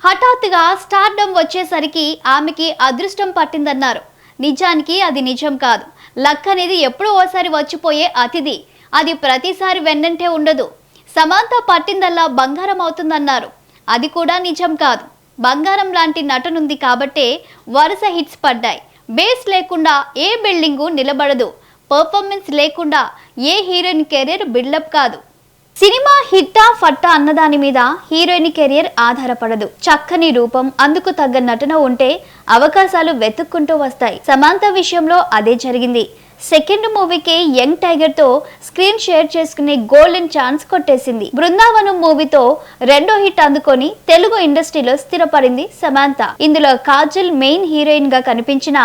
హఠాత్తుగా స్టార్డమ్ వచ్చేసరికి ఆమెకి అదృష్టం పట్టిందన్నారు. నిజానికి అది నిజం కాదు. లక్ అనేది ఎప్పుడో ఓసారి వచ్చిపోయే అతిథి. అది ప్రతిసారి వెన్నంటే ఉండదు. సమాంత పట్టిందల్లా బంగారం అవుతుందన్నారు. అది కూడా నిజం కాదు. బంగారం లాంటి నటనుంది కాబట్టే వరుస హిట్స్ పడ్డాయి. బేస్ లేకుండా ఏ బిల్డింగు నిలబడదు. పర్ఫార్మెన్స్ లేకుండా ఏ హీరోయిన్ కెరీర్ బిల్డప్ కాదు. సినిమా హిట్టా ఫట్టా అన్నదాని మీద హీరోయిన్ కెరియర్ ఆధారపడదు. చక్కని రూపం, అందుకు తగ్గ నటన ఉంటే అవకాశాలు వెతుక్కుంటూ వస్తాయి. సమాంత విషయంలో అదే జరిగింది. సెకండ్ మూవీకి యంగ్ టైగర్ తో స్క్రీన్ షేర్ చేసుకునే గోల్డెన్ ఛాన్స్ కొట్టేసింది. బృందావనం మూవీతో రెండో హిట్ అందుకొని తెలుగు ఇండస్ట్రీలో స్థిరపడింది సమాంత. ఇందులో కాజల్ మెయిన్ హీరోయిన్ గా కనిపించిన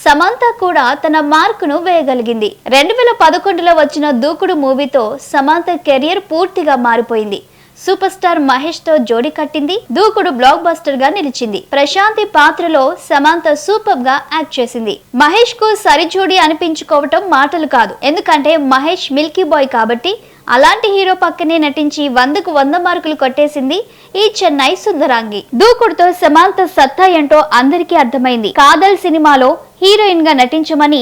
సమాంత కూడా తన మార్కును వేయగలిగింది. 2011లో వచ్చిన దూకుడు మూవీతో సమాంత కెరియర్ పూర్తిగా మారిపోయింది. సూపర్ స్టార్ మహేష్ తో జోడీ కట్టింది. దూకుడు బ్లాక్ బస్టర్ గా నిలిచింది. ప్రశాంతి పాత్రలో సమాంత సూపర్ గా యాక్ట్ చేసింది. మహేష్ కు సరిజోడీ అనిపించుకోవటం మాటలు కాదు. ఎందుకంటే మహేష్ మిల్కీ బాయ్ కాబట్టి అలాంటి హీరో పక్కనే నటించి 100కు 100 మార్కులు కొట్టేసింది ఈ చెన్నై సుందరాంగి. దూకుడుతో సమాంత సత్తా ఏంటో అందరికీ అర్థమైంది. కాదల్ సినిమాలో హీరోయిన్ గా నటించమని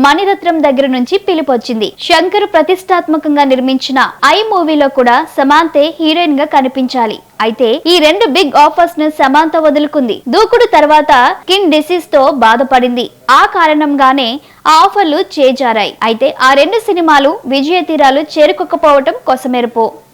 మణిరత్నం దగ్గర నుంచి పిలుపొచ్చింది. శంకర్ ప్రతిష్టాత్మకంగా నిర్మించిన ఐ మూవీలో కూడా సమాంతే హీరోయిన్ గా కనిపించాలి. అయితే ఈ రెండు బిగ్ ఆఫర్స్ ను సమాంత వదులుకుంది. దూకుడు తర్వాత స్కిన్ డిసీజ్ తో బాధపడింది. ఆ కారణంగానే ఆ ఆఫర్లు చేజారాయి. అయితే ఆ రెండు సినిమాలు విజయ తీరాలు చేరుకోకపోవటం కొసమెరుపు.